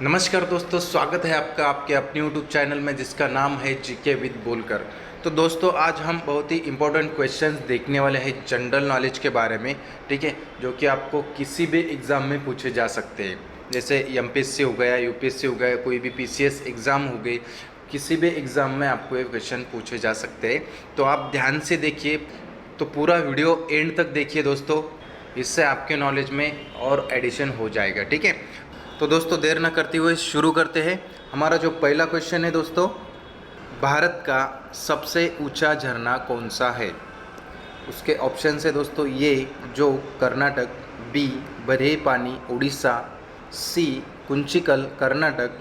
नमस्कार दोस्तों, स्वागत है आपका आपके अपने यूट्यूब चैनल में जिसका नाम है जीके विद बोलकर। तो दोस्तों, आज हम बहुत ही इंपॉर्टेंट क्वेश्चंस देखने वाले हैं जनरल नॉलेज के बारे में। ठीक है, जो कि आपको किसी भी एग्ज़ाम में पूछे जा सकते हैं। जैसे एमपीएससी हो गया, यूपीएससी हो गया, कोई भी पीसीएस एग्ज़ाम हो गई, किसी भी एग्ज़ाम में आपको ये क्वेश्चन पूछे जा सकते हैं। तो आप ध्यान से देखिए, तो पूरा वीडियो एंड तक देखिए दोस्तों, इससे आपके नॉलेज में और एडिशन हो जाएगा। ठीक है, तो दोस्तों देर न करते हुए शुरू करते हैं। हमारा जो पहला क्वेश्चन है दोस्तों, भारत का सबसे ऊंचा झरना कौन सा है? उसके ऑप्शन है दोस्तों ये, जो कर्नाटक, बी बरहे पानी उड़ीसा, सी कुंचिकल कर्नाटक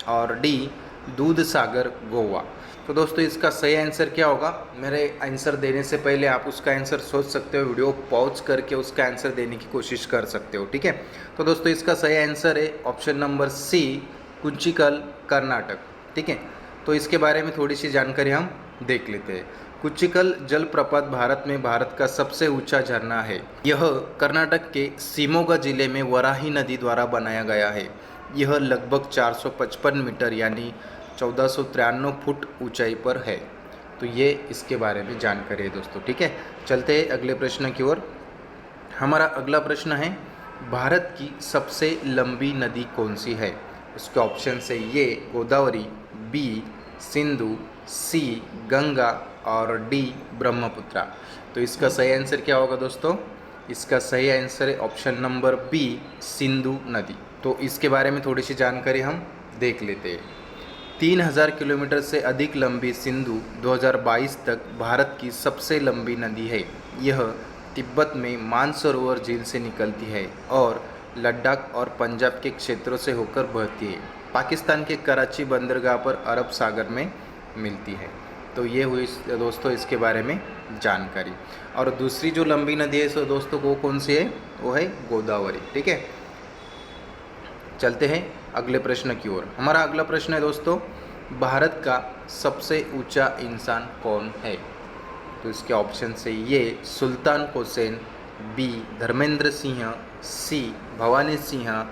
और डी दूध सागर गोवा। तो दोस्तों इसका सही आंसर क्या होगा? मेरे आंसर देने से पहले आप उसका आंसर सोच सकते हो, वीडियो पॉज करके उसका आंसर देने की कोशिश कर सकते हो। ठीक है, तो दोस्तों इसका सही आंसर है option number C, Kunchikal Karnataka. ठीक है, तो इसके बारे में थोड़ी सी जानकारी हम देख लेते हैं। कुंचिकल जलप्रपात भारत का सबसे ऊंचा झरना है। यह कर्नाटक के शिमोगा जिले में वराही नदी द्वारा बनाया गया है। यह लगभग 455 मीटर यानी 1493 फुट ऊंचाई पर है। तो ये इसके बारे में जानकारी है दोस्तों। ठीक है, चलते हैं अगले प्रश्न की ओर। हमारा अगला प्रश्न है, भारत की सबसे लंबी नदी कौन सी है? उसके ऑप्शन से ये, गोदावरी, बी सिंधु, सी गंगा और डी ब्रह्मपुत्रा। तो इसका सही आंसर क्या होगा दोस्तों? इसका सही आंसर है ऑप्शन नंबर बी, सिंधु नदी। तो इसके बारे में थोड़ी सी जानकारी हम देख लेते हैं। 3000 किलोमीटर से अधिक लंबी सिंधु 2022 तक भारत की सबसे लंबी नदी है। यह तिब्बत में मानसरोवर झील से निकलती है और लद्दाख और पंजाब के क्षेत्रों से होकर बहती है। पाकिस्तान के कराची बंदरगाह पर अरब सागर में मिलती है। तो ये हुई दोस्तों इसके बारे में जानकारी। और दूसरी जो लंबी नदी है सो दोस्तों वो कौन सी है? वो है गोदावरी। ठीक है, चलते हैं अगले प्रश्न की ओर। हमारा अगला प्रश्न है दोस्तों, भारत का सबसे ऊंचा इंसान कौन है? तो इसके ऑप्शन से ये, सुल्तान कोसेन, बी धर्मेंद्र सिंह, सी भवानी सिंह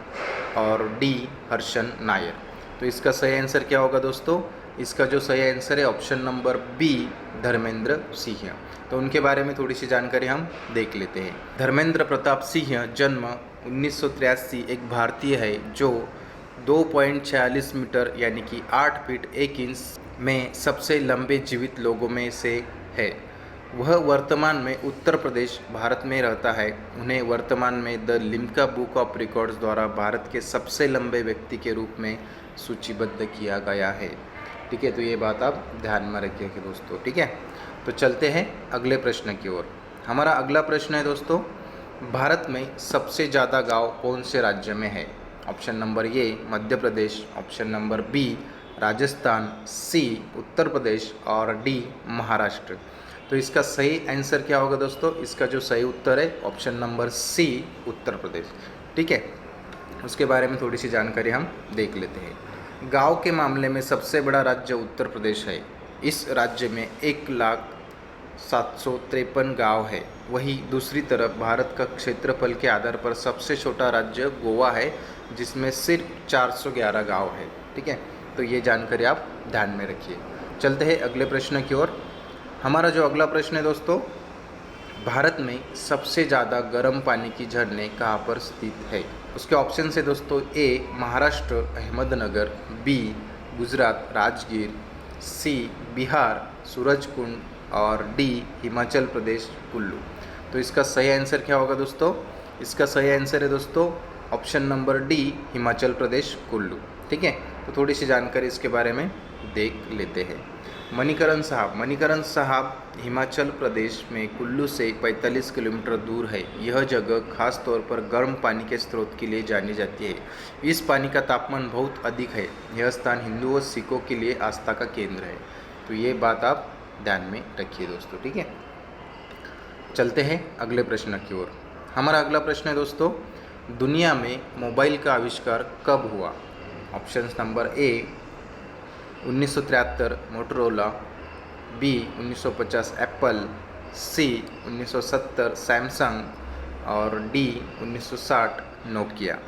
और डी हर्षन नायर। तो इसका सही आंसर क्या होगा दोस्तों? इसका जो सही आंसर है option number B, Dharmendra Singh. तो उनके बारे में थोड़ी सी जानकारी हम देख लेते हैं। धर्मेंद्र प्रताप सिंह जन्म 1983 एक भारतीय है जो 2.46 मीटर यानी कि 8 फीट 1 इंच में सबसे लंबे जीवित लोगों में से है। वह वर्तमान में उत्तर प्रदेश भारत में रहता है। उन्हें वर्तमान में the Limca book of records द्वारा भारत के सबसे लंबे व्यक्ति के रूप में सूचीबद्ध किया गया है। ठीक है, तो ये बात आप ध्यान में रखिएगा दोस्तों। ठीक है, तो चलते हैं अगले प्रश्न की ओर। हमारा अगला प्रश्न है दोस्तों, भारत में सबसे ज़्यादा गांव कौन से राज्य में है? Option number A Madhya Pradesh, option number B Rajasthan, C Uttar Pradesh और डी महाराष्ट्र। तो इसका सही आंसर क्या होगा दोस्तों? इसका जो सही उत्तर है ऑप्शन नंबर सी, उत्तर प्रदेश। ठीक है, उसके बारे में थोड़ी सी जानकारी हम देख लेते हैं। गांव के मामले में सबसे बड़ा राज्य उत्तर प्रदेश है। इस राज्य में 1,0753 गांव है। वहीं दूसरी तरफ भारत का क्षेत्रफल के आधार पर सबसे छोटा राज्य गोवा है, जिसमें सिर्फ 411 गांव है। ठीक है, तो ये जानकारी आप ध्यान में रखिए। चलते हैं अगले प्रश्न की ओर। हमारा जो अगला प्रश्न है दोस्तों, भारत में सबसे ज़्यादा गर्म पानी की झरने कहाँ पर स्थित है? उसके ऑप्शन से दोस्तों ए महाराष्ट्र अहमदनगर, बी गुजरात राजगीर, सी बिहार सूरजकुंड और डी हिमाचल प्रदेश कुल्लू। तो इसका सही आंसर क्या होगा दोस्तों? इसका सही आंसर है दोस्तों option number D, Himachal Pradesh Kullu. ठीक है, तो थोड़ी सी जानकारी इसके बारे में देख लेते हैं। मणिकरण साहब हिमाचल प्रदेश में कुल्लू से 45 किलोमीटर दूर है। यह जगह खास तौर पर गर्म पानी के स्रोत के लिए जानी जाती है। इस पानी का तापमान बहुत अधिक है। यह स्थान हिंदुओं और सिखों के लिए आस्था का केंद्र है। तो ये बात आप ध्यान में रखिए दोस्तों। ठीक है, चलते हैं अगले प्रश्न की ओर। हमारा अगला प्रश्न है दोस्तों, दुनिया में मोबाइल का आविष्कार कब हुआ? Option number A 1973 Motorola, B 1950 Apple, C 1970 Samsung और डी 1960 नोकिया।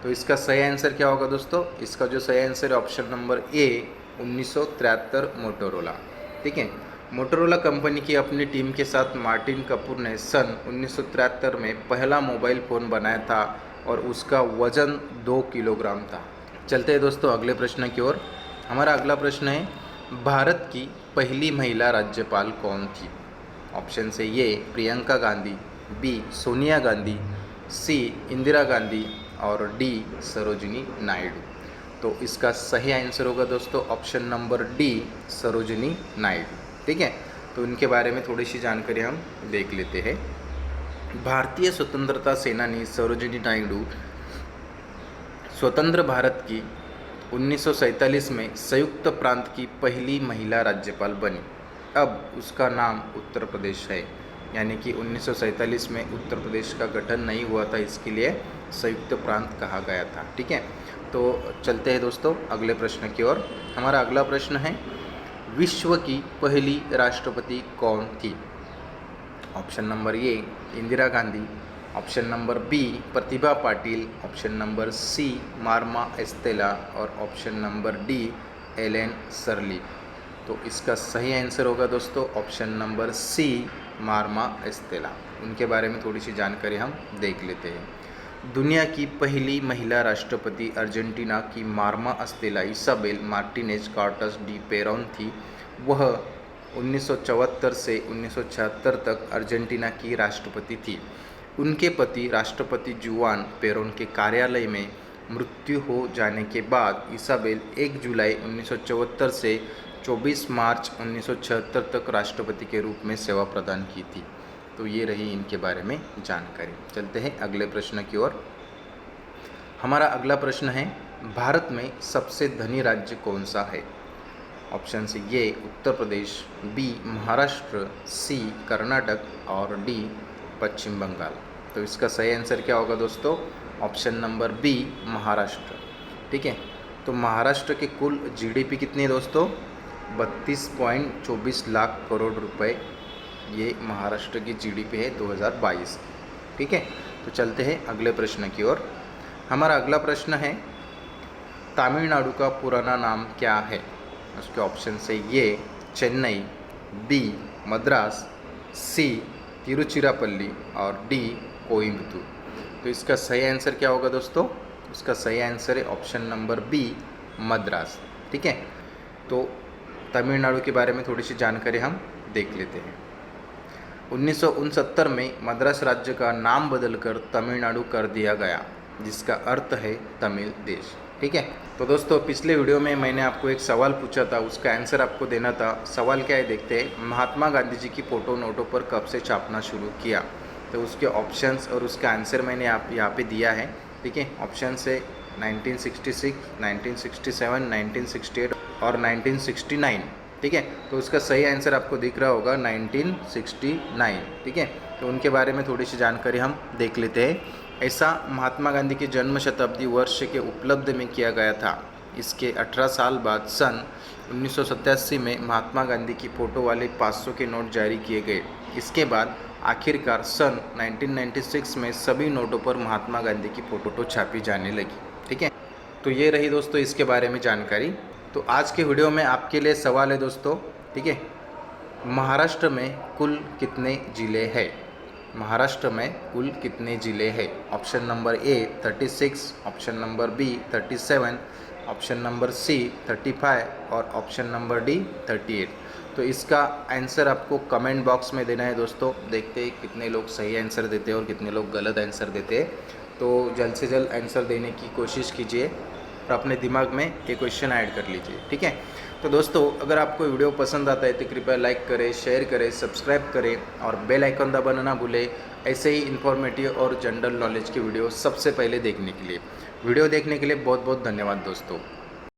तो इसका सही आंसर क्या होगा दोस्तों? इसका जो सही आंसर है ऑप्शन नंबर ए 1973 मोटोरोला। ठीक है, मोटोरोला कंपनी की अपनी टीम के साथ मार्टिन कपूर ने सन 1973 में पहला मोबाइल फ़ोन बनाया था और उसका वज़न 2 किलोग्राम था। चलते हैं दोस्तों अगले प्रश्न की ओर। हमारा अगला प्रश्न है, भारत की पहली महिला राज्यपाल कौन थी? ऑप्शन से ये प्रियंका गांधी, बी सोनिया गांधी, सी इंदिरा गांधी और डी सरोजिनी नायडू। तो इसका सही आंसर होगा दोस्तों option number D Sarojini Naidu. ठीक है, तो इनके बारे में थोड़ी सी जानकारी हम देख लेते हैं। भारतीय स्वतंत्रता सेनानी सरोजिनी नायडू स्वतंत्र भारत की 1947 में संयुक्त प्रांत की पहली महिला राज्यपाल बनी। अब उसका नाम उत्तर प्रदेश है, यानी कि 1947 में उत्तर प्रदेश का गठन नहीं हुआ था, इसके लिए संयुक्त प्रांत कहा गया था। ठीक है, तो चलते हैं दोस्तों अगले प्रश्न की ओर। हमारा अगला प्रश्न है, विश्व की पहली राष्ट्रपति कौन थी? Option number A Indira Gandhi, option number B Pratibha Patil, option number C Maria Estela और ऑप्शन नंबर डी एलेन सरली। तो इसका सही आंसर होगा दोस्तों ऑप्शन नंबर सी मार्मा एस्तेला। उनके बारे में थोड़ी सी जानकारी हम देख लेते हैं। दुनिया की पहली महिला राष्ट्रपति अर्जेंटीना की Maria Estela Isabel Martinez Cartas de Peron थी। वह 1974 से 1976 तक अर्जेंटीना की राष्ट्रपति थी। उनके पति राष्ट्रपति जुआन पेरोन के कार्यालय में मृत्यु हो जाने के बाद इसाबेल 1 जुलाई 1974 से 24 मार्च 1976 तक राष्ट्रपति के रूप में सेवा प्रदान की थी। तो ये रही इनके बारे में जानकारी। चलते हैं अगले प्रश्न की ओर। हमारा अगला प्रश्न है, भारत में सबसे धनी राज्य कौन सा है? ऑप्शन सी ये उत्तर प्रदेश, बी महाराष्ट्र, सी कर्नाटक और डी पश्चिम बंगाल। तो इसका सही आंसर क्या होगा दोस्तों? Option number B Maharashtra. ठीक है, तो महाराष्ट्र के कुल जीडीपी कितनी है दोस्तों? 32.24 लाख करोड़ रुपए ये महाराष्ट्र की जीडीपी है 2022। ठीक है, तो चलते हैं अगले प्रश्न की ओर। हमारा अगला प्रश्न है, तमिलनाडु का पुराना नाम क्या है? उसके ऑप्शन से ये चेन्नई, बी मद्रास, सी तिरुचिरापल्ली और डी कोयम्बतूर। तो इसका सही आंसर क्या होगा दोस्तों? इसका सही आंसर है ऑप्शन नंबर बी मद्रास। ठीक है, तो तमिलनाडु के बारे में थोड़ी सी जानकारी हम देख लेते हैं। 1969 में मद्रास राज्य का नाम बदलकर तमिलनाडु कर दिया गया, जिसका अर्थ है तमिल देश। ठीक है, तो दोस्तों पिछले वीडियो में मैंने आपको एक सवाल पूछा था, उसका आंसर आपको देना था। सवाल क्या है देखते हैं। महात्मा गांधी जी की फ़ोटो नोटों पर कब से छापना शुरू किया? तो उसके ऑप्शंस और उसका आंसर मैंने यहाँ पे दिया है। ठीक है, ऑप्शन से 1966, 1967, 1968 और 1969। ठीक है, तो उसका सही आंसर आपको दिख रहा होगा 1969। ठीक है, तो उनके बारे में थोड़ी सी जानकारी हम देख लेते हैं। ऐसा महात्मा गांधी के जन्म शताब्दी वर्ष के उपलब्ध में किया गया था। इसके 18 साल बाद सन 1987 में महात्मा गांधी की फ़ोटो वाले 500 के नोट जारी किए गए। इसके बाद आखिरकार सन 1996 में सभी नोटों पर महात्मा गांधी की फ़ोटो छापी जाने लगी। ठीक है, तो ये रही दोस्तों इसके बारे में जानकारी। तो आज के वीडियो में आपके लिए सवाल है दोस्तों। ठीक है, महाराष्ट्र में कुल कितने ज़िले हैं? महाराष्ट्र में कुल कितने ज़िले हैं? Option number A 36, option number B 37, option number C 35 और ऑप्शन नंबर डी 38। तो इसका आंसर आपको कमेंट बॉक्स में देना है दोस्तों। देखते हैं कितने लोग सही आंसर देते हैं और कितने लोग गलत आंसर देते हैं। तो जल्द से जल्द आंसर देने की कोशिश कीजिए और अपने दिमाग में ये क्वेश्चन ऐड कर लीजिए। ठीक है, तो दोस्तों अगर आपको वीडियो पसंद आता है तो कृपया लाइक करें, शेयर करें, सब्सक्राइब करें और बेल आइकन दबाना ना भूलें, ऐसे ही इन्फॉर्मेटिव और जनरल नॉलेज की वीडियो सबसे पहले देखने के लिए। वीडियो देखने के लिए बहुत बहुत धन्यवाद दोस्तों।